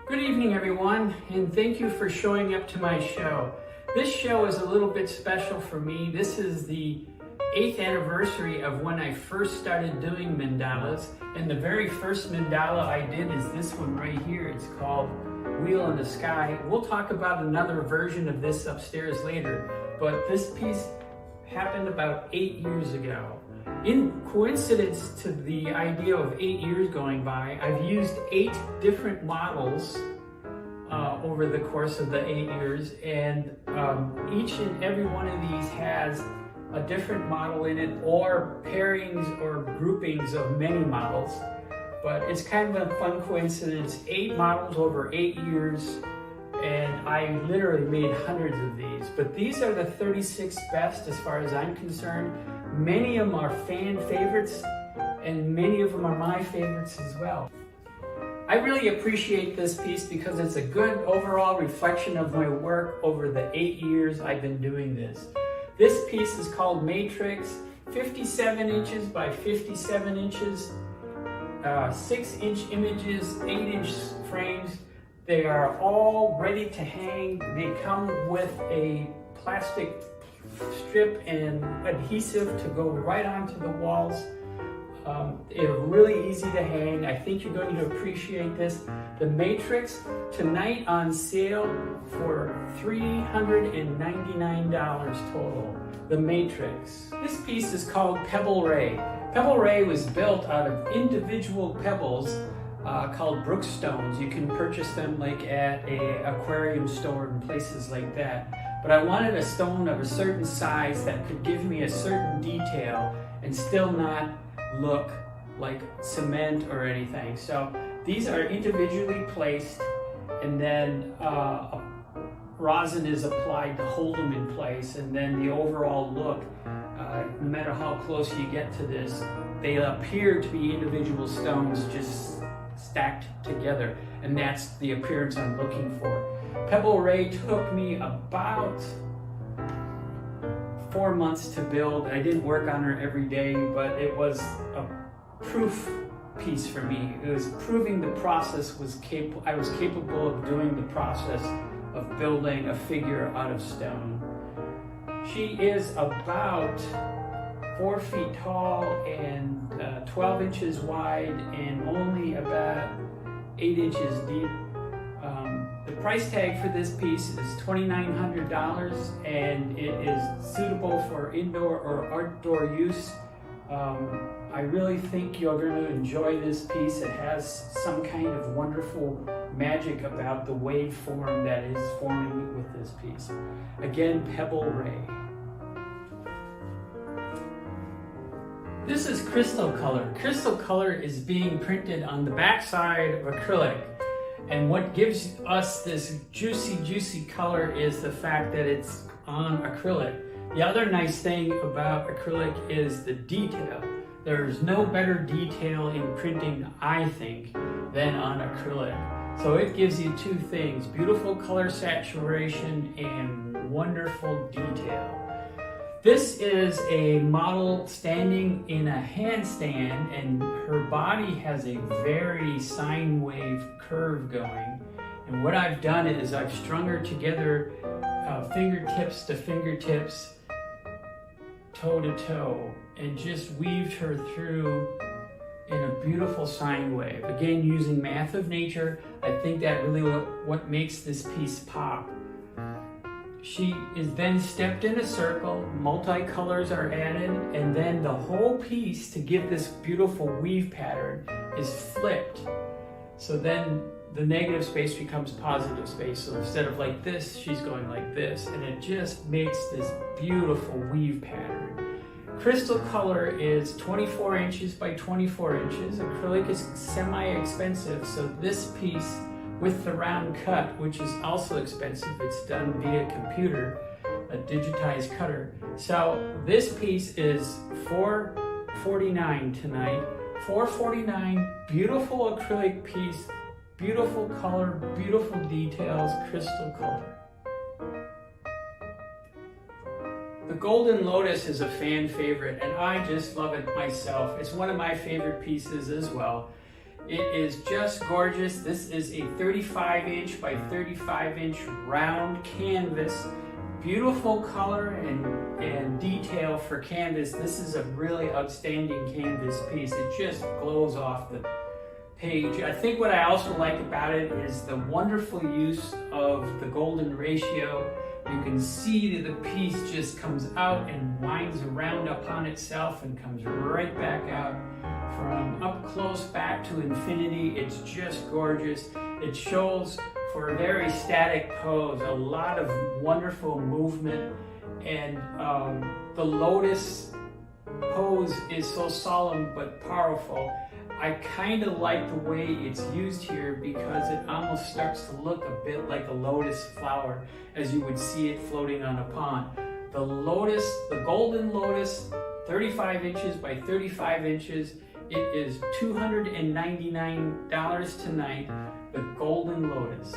Good evening, everyone, and thank you for showing up to my show. This show is a little bit special for me. This is the 8th anniversary of when I first started doing mandalas, and the very first mandala I did is this one right here. It's called Wheel in the Sky. We'll talk about another version of this upstairs later, but this piece happened about 8 years ago. In coincidence to the idea of 8 years going by, I've used 8 different models over the course of the 8 years, and each and every one of these has a different model in it, or pairings or groupings of many models. But it's kind of a fun coincidence. 8 models over 8 years, and I literally made hundreds of these. But these are the 36 best as far as I'm concerned. Many of them are fan favorites, and many of them are my favorites as well. I really appreciate this piece because it's a good overall reflection of my work over the 8 years I've been doing this. This piece is called Matrix, 57 inches by 57 inches, 6-inch images, 8-inch frames. They are all ready to hang. They come with a plastic strip and adhesive to go right onto the walls. They're really easy to hang. I think you're going to appreciate this. The Matrix, tonight on sale for $399 total. The Matrix. This piece is called Pebble Ray. Pebble Ray was built out of individual pebbles called Brookstones. You can purchase them like at an aquarium store and places like that. But I wanted a stone of a certain size that could give me a certain detail and still not look like cement or anything. So these are individually placed, and then rosin is applied to hold them in place, and then the overall look, no matter how close you get to this, they appear to be individual stones just stacked together, and that's the appearance I'm looking for. Pebble Ray took me about 4 months to build. I didn't work on her every day, but it was a proof piece for me. It was proving the process I was capable of doing the process of building a figure out of stone. She is about 4 feet tall and 12 inches wide and only about 8 inches deep. The price tag for this piece is $2,900, and it is suitable for indoor or outdoor use. I really think you're going to enjoy this piece. It has some kind of wonderful magic about the waveform that is forming with this piece. Again, Pebble Ray. This is Crystal Color. Crystal Color is being printed on the backside of acrylic. And what gives us this juicy color is the fact that it's on acrylic. The other nice thing about acrylic is the detail. There's no better detail in printing, I think, than on acrylic. So it gives you two things: beautiful color saturation and wonderful detail. This is a model standing in a handstand, and her body has a very sine wave curve going. And what I've done is I've strung her together fingertips to fingertips, toe to toe, and just weaved her through in a beautiful sine wave. Again, using math of nature, I think that really what makes this piece pop. She is then stepped in a circle, multicolors are added, and then the whole piece, to give this beautiful weave pattern, is flipped. So then the negative space becomes positive space. So instead of like this, she's going like this, and it just makes this beautiful weave pattern. Crystal Color is 24 inches by 24 inches. Acrylic is semi-expensive, so this piece with the round cut, which is also expensive, it's done via computer, a digitized cutter. So this piece is $449 tonight. $449, beautiful acrylic piece, beautiful color, beautiful details, Crystal Color. The Golden Lotus is a fan favorite, and I just love it myself. It's one of my favorite pieces as well. It is just gorgeous. This is a 35-inch by 35-inch round canvas. Beautiful color and detail for canvas. This is a really outstanding canvas piece. It just glows off the page. I think what I also like about it is the wonderful use of the golden ratio. You can see that the piece just comes out and winds around upon itself and comes right back out. From up close back to infinity, it's just gorgeous. It shows for a very static pose a lot of wonderful movement, and the lotus pose is so solemn but powerful. I kind of like the way it's used here because it almost starts to look a bit like a lotus flower as you would see it floating on a pond. The lotus, the golden lotus, 35 inches by 35 inches, it is $299 tonight, the golden lotus.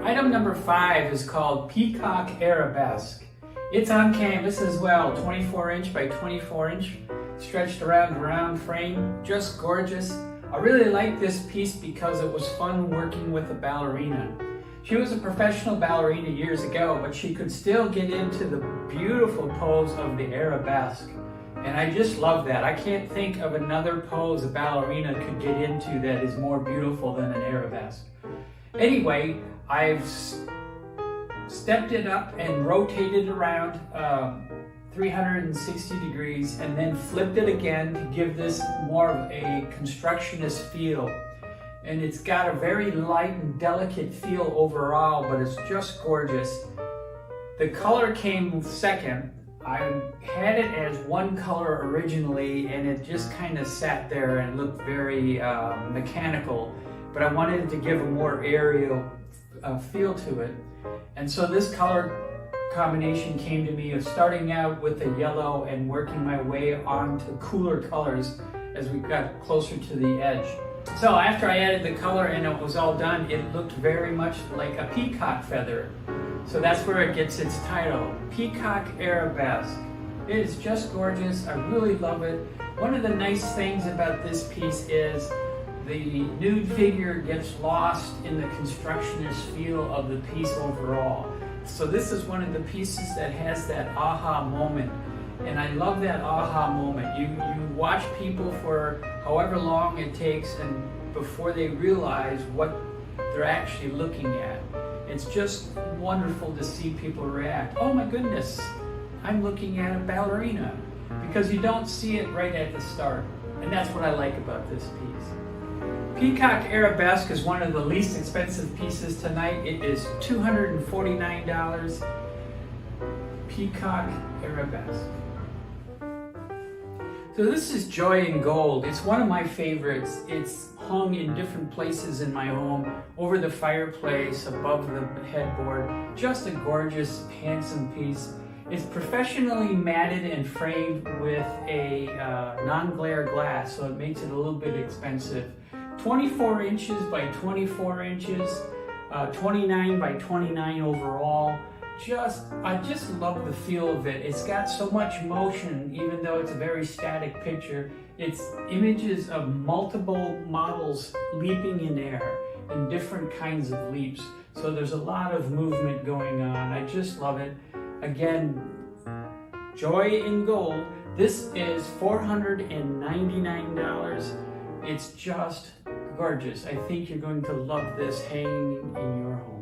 Item number 5 is called Peacock Arabesque. It's on canvas as well, 24 inch by 24 inch, stretched around the round frame, just gorgeous. I really like this piece because it was fun working with a ballerina. She was a professional ballerina years ago, but she could still get into the beautiful pose of the arabesque. And I just love that. I can't think of another pose a ballerina could get into that is more beautiful than an arabesque. Anyway, I've stepped it up and rotated around 360 degrees and then flipped it again to give this more of a constructionist feel. And it's got a very light and delicate feel overall, but it's just gorgeous. The color came second. I had it as one color originally, and it just kind of sat there and looked very mechanical, but I wanted to give a more aerial feel to it. And so this color combination came to me of starting out with the yellow and working my way on to cooler colors as we got closer to the edge. So after I added the color and it was all done, it looked very much like a peacock feather. So that's where it gets its title, Peacock Arabesque. It is just gorgeous. I really love it. One of the nice things about this piece is the nude figure gets lost in the constructionist feel of the piece overall. So this is one of the pieces that has that aha moment. And I love that aha moment. You watch people for however long it takes and before they realize what they're actually looking at. It's just wonderful to see people react. Oh my goodness, I'm looking at a ballerina, because you don't see it right at the start. And that's what I like about this piece. Peacock Arabesque is one of the least expensive pieces tonight. It is $249. Peacock Arabesque. So this is Joy in Gold. It's one of my favorites. It's hung in different places in my home, over the fireplace, above the headboard. Just a gorgeous, handsome piece. It's professionally matted and framed with a non-glare glass, so it makes it a little bit expensive. 24 inches by 24 inches, 29 by 29 overall. I just love the feel of it. It's got so much motion, even though it's a very static picture. It's images of multiple models leaping in air in different kinds of leaps. So there's a lot of movement going on. I just love it. Again, Joy in Gold. This is $499. It's just gorgeous. I think you're going to love this hanging in your home.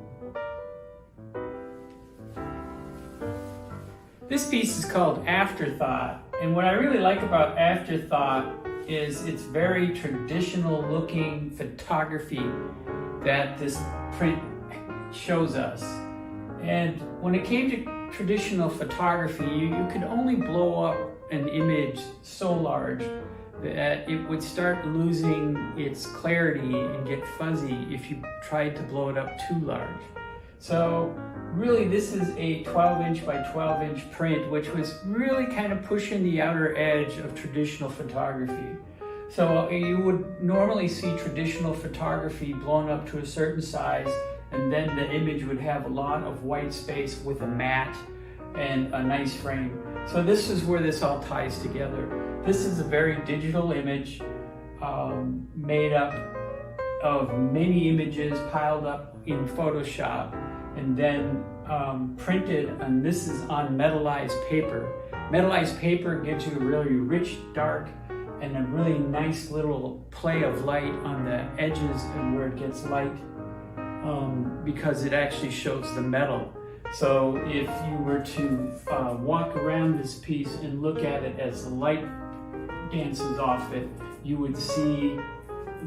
This piece is called Afterthought, and what I really like about Afterthought is it's very traditional looking photography that this print shows us. And when it came to traditional photography, you could only blow up an image so large that it would start losing its clarity and get fuzzy if you tried to blow it up too large. So really this is a 12-inch by 12-inch print, which was really kind of pushing the outer edge of traditional photography. So you would normally see traditional photography blown up to a certain size, and then the image would have a lot of white space with a matte and a nice frame. So this is where this all ties together. This is a very digital image made up of many images piled up in Photoshop and then printed, and this is on metallized paper. Metallized paper gives you a really rich dark and a really nice little play of light on the edges and where it gets light, because it actually shows the metal. So if you were to walk around this piece and look at it as the light dances off it, you would see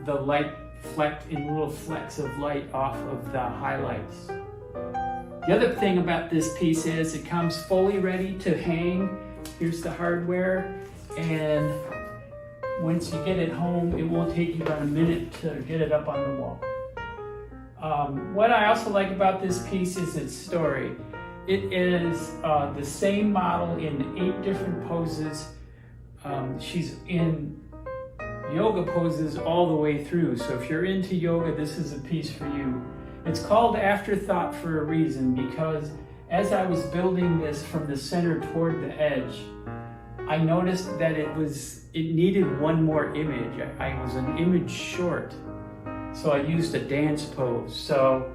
the light flecked in little flecks of light off of the highlights. The other thing about this piece is it comes fully ready to hang. Here's the hardware, and once you get it home, it won't take you about a minute to get it up on the wall. What I also like about this piece is its story. It is the same model in 8 different poses. She's in yoga poses all the way through. So if you're into yoga, this is a piece for you. It's called Afterthought for a reason, because as I was building this from the center toward the edge, I noticed that it needed one more image. I was an image short, so I used a dance pose. So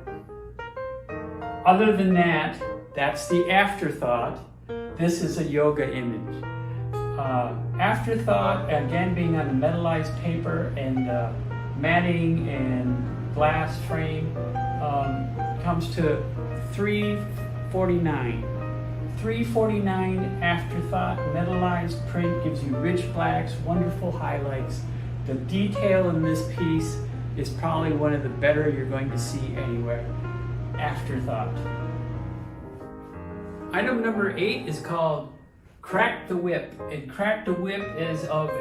other than that, that's the afterthought. This is a yoga image. Afterthought, again, being on the metallized paper and matting and glass frame, comes to $349. $349 Afterthought metallized print gives you rich blacks, wonderful highlights. The detail in this piece is probably one of the better you're going to see anywhere. Afterthought. Item number 8 is called Crack the Whip. And Crack the Whip is of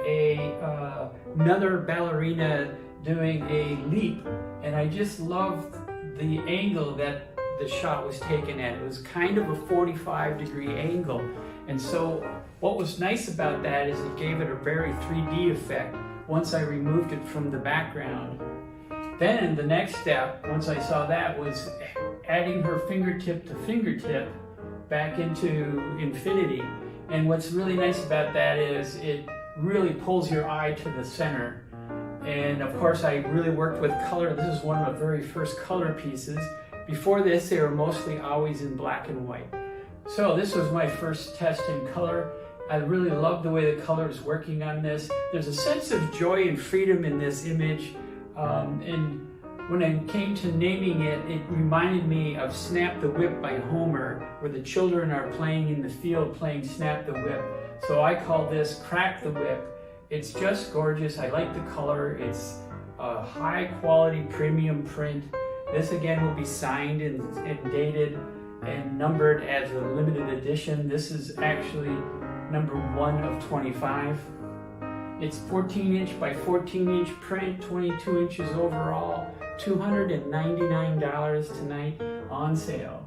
another ballerina doing a leap. And I just loved the angle that the shot was taken at. It was kind of a 45-degree angle. And so what was nice about that is it gave it a very 3D effect once I removed it from the background. Then the next step, once I saw that, was adding her fingertip to fingertip back into infinity. And what's really nice about that is it really pulls your eye to the center. And of course, I really worked with color. This is one of the very first color pieces. Before this, they were mostly always in black and white. So this was my first test in color. I really love the way the color is working on this. There's a sense of joy and freedom in this image. And when I came to naming it, it reminded me of Snap the Whip by Homer, where the children are playing in the field playing Snap the Whip. So I call this Crack the Whip. It's just gorgeous. I like the color. It's a high quality premium print. This again will be signed and dated and numbered as a limited edition. This is actually number 1 of 25. It's 14-inch by 14-inch print, 22 inches overall, $299 tonight on sale.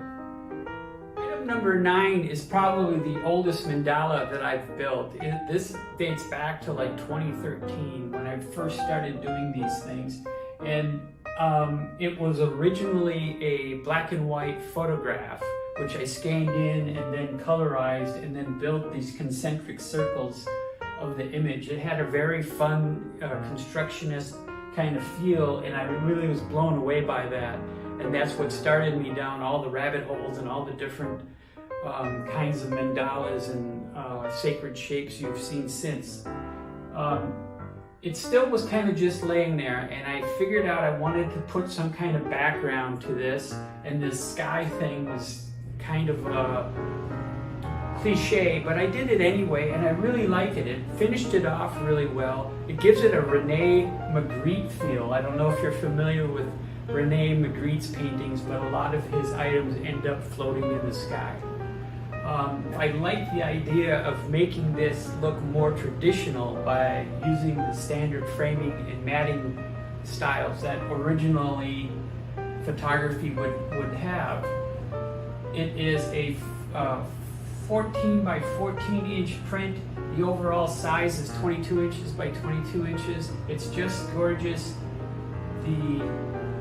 Item number 9 is probably the oldest mandala that I've built. This dates back to like 2013 when I first started doing these things. And it was originally a black and white photograph, which I scanned in and then colorized and then built these concentric circles of the image. It had a very fun constructionist kind of feel, and I really was blown away by that. And that's what started me down all the rabbit holes and all the different kinds of mandalas and sacred shapes you've seen since. It still was kind of just laying there, and I figured out I wanted to put some kind of background to this, and this sky thing was kind of cliche, but I did it anyway, and I really like it. It finished it off really well. It gives it a Rene Magritte feel. I don't know if you're familiar with Rene Magritte's paintings, but a lot of his items end up floating in the sky. I like the idea of making this look more traditional by using the standard framing and matting styles that originally photography would have. It is a 14 by 14 inch print. The overall size is 22 inches by 22 inches. It's just gorgeous. The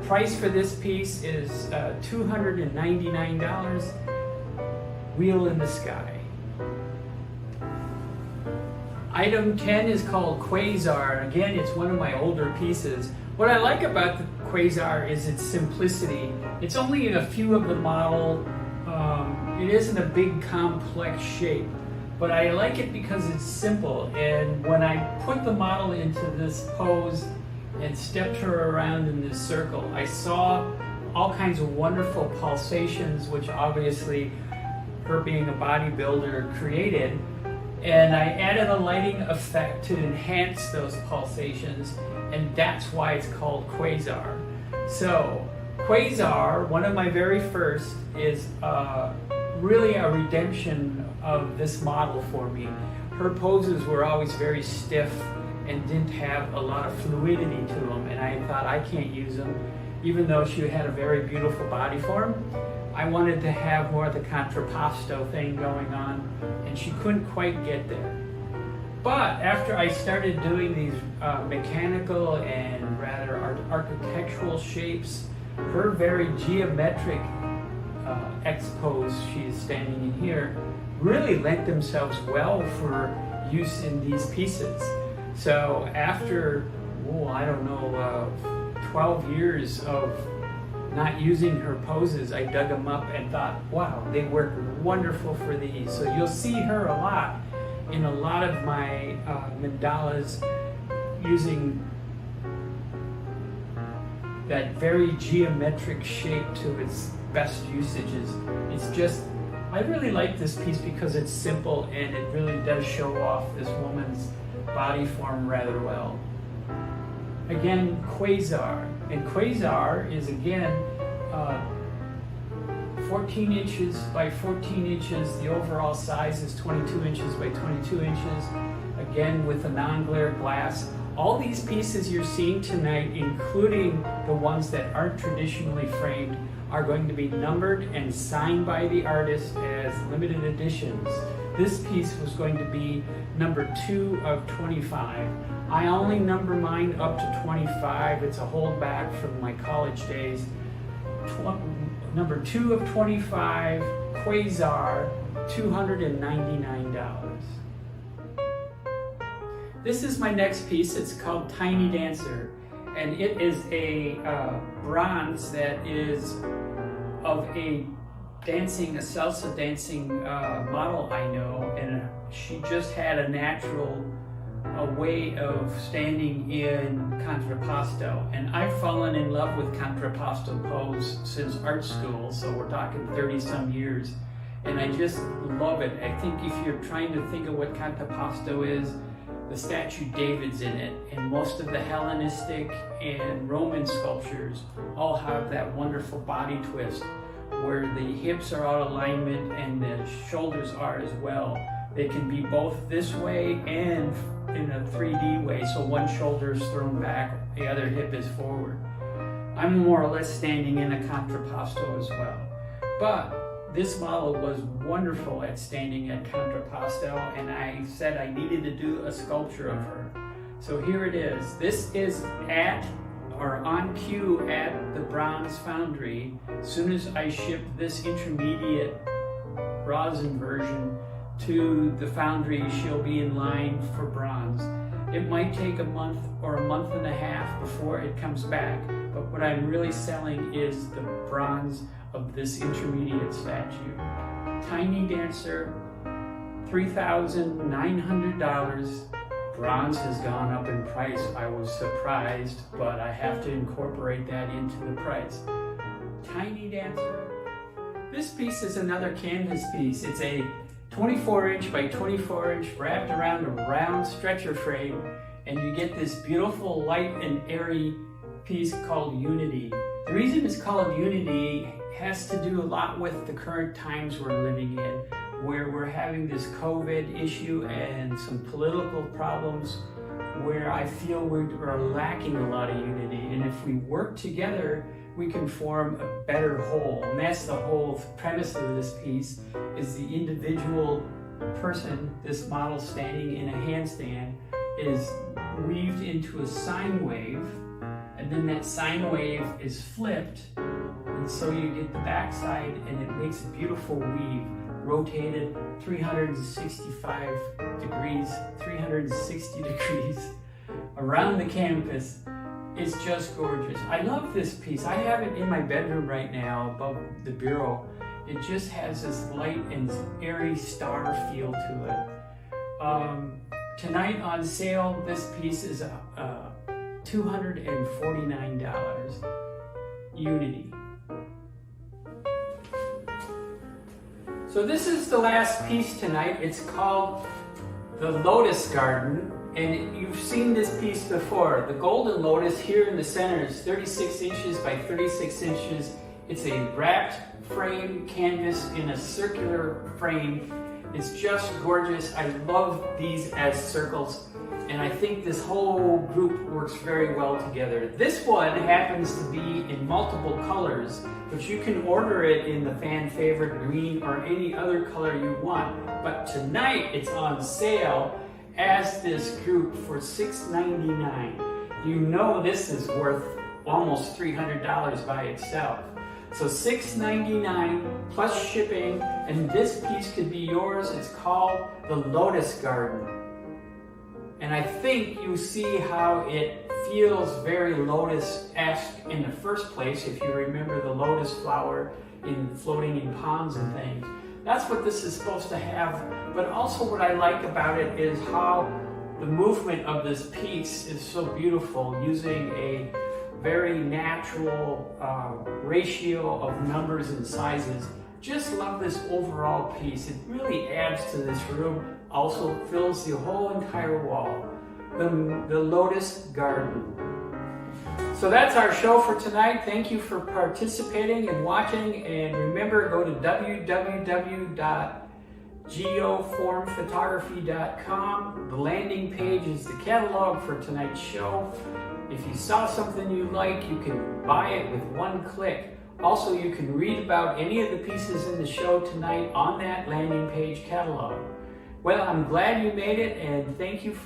price for this piece is $299. Wheel in the Sky. Item 10 is called Quasar. Again, it's one of my older pieces. What I like about the Quasar is its simplicity. It's only in a few of the model. It isn't a big complex shape, but I like it because it's simple. And when I put the model into this pose and stepped her around in this circle, I saw all kinds of wonderful pulsations, which obviously her being a bodybuilder created. And I added a lighting effect to enhance those pulsations, and that's why it's called Quasar. So Quasar, one of my very first, is really a redemption of this model for me. Her poses were always very stiff and didn't have a lot of fluidity to them, and I thought, I can't use them. Even though she had a very beautiful body form, I wanted to have more of the contrapposto thing going on, and she couldn't quite get there. But after I started doing these mechanical and rather architectural shapes, her very geometric X-pose she is standing in here really lent themselves well for use in these pieces. So after, I don't know, 12 years of not using her poses, I dug them up and thought, wow, they work wonderful for these. So you'll see her a lot in a lot of my mandalas using that very geometric shape to its best usages. It's just, I really like this piece because it's simple and it really does show off this woman's body form rather well. Again, Quasar. And Quasar is again 14 inches by 14 inches. The overall size is 22 inches by 22 inches. Again, with a non-glare glass. All these pieces you're seeing tonight, including the ones that aren't traditionally framed, are going to be numbered and signed by the artist as limited editions. This piece was going to be number 2 of 25. I only number mine up to 25. It's a holdback from my college days. Number 2 of 25, Quasar, $299. This is my next piece. It's called Tiny Dancer, and it is a bronze that is of a salsa dancing model I know, and she just had a natural way of standing in contrapposto, and I've fallen in love with contrapposto pose since art school, so we're talking 30 some years, and I just love it. I think if you're trying to think of what contrapposto is, the statue David's in it, and most of the Hellenistic and Roman sculptures all have that wonderful body twist where the hips are out of alignment and the shoulders are as well. They can be both this way and in a 3D way, so one shoulder is thrown back, the other hip is forward. I'm more or less standing in a contrapposto as well. But this model was wonderful at standing at contrapposto, and I said I needed to do a sculpture of her. So here it is. This is on cue at the bronze foundry. As soon as I ship this intermediate rosin version to the foundry, she'll be in line for bronze. It might take a month or a month and a half before it comes back, but what I'm really selling is the bronze of this intermediate statue. Tiny Dancer, $3,900. Bronze has gone up in price. I was surprised, but I have to incorporate that into the price. Tiny Dancer. This piece is another canvas piece. It's a 24 inch by 24 inch wrapped around a round stretcher frame, and you get this beautiful light and airy piece called Unity. The reason it's called Unity has to do a lot with the current times we're living in, where we're having this COVID issue and some political problems where I feel we're lacking a lot of unity. And if we work together, we can form a better whole. And that's the whole premise of this piece, is the individual person, this model standing in a handstand, is weaved into a sine wave, and then that sine wave is flipped, and so you get the backside, and it makes a beautiful weave. rotated 365 degrees, 360 degrees around the canvas. It's just gorgeous. I love this piece. I have it in my bedroom right now above the bureau. It just has this light and airy star feel to it. Tonight on sale, this piece is $249. Unity. So this is the last piece tonight. It's called the Lotus Garden, and you've seen this piece before. The golden lotus here in the center is 36 inches by 36 inches. It's a wrapped frame canvas in a circular frame. It's just gorgeous. I love these as circles, and I think this whole group works very well together. This one happens to be in multiple colors, but you can order it in the fan favorite green or any other color you want. But tonight it's on sale as this group for $6.99. You know this is worth almost $300 by itself. So $6.99 plus shipping, and this piece could be yours. It's called the Lotus Garden. And I think you see how it feels very lotus-esque in the first place, if you remember the lotus flower floating in ponds and things. That's what this is supposed to have. But also what I like about it is how the movement of this piece is so beautiful, using a very natural ratio of numbers and sizes. Just love this overall piece. It really adds to this room, also fills the whole entire wall. The Lotus Garden. So that's our show for tonight. Thank you for participating and watching, and remember, go to www.geoformphotography.com. The landing page is the catalog for tonight's show. If you saw something you like, you can buy it with one click. Also, you can read about any of the pieces in the show tonight on that landing page catalog. Well, I'm glad you made it, and thank you for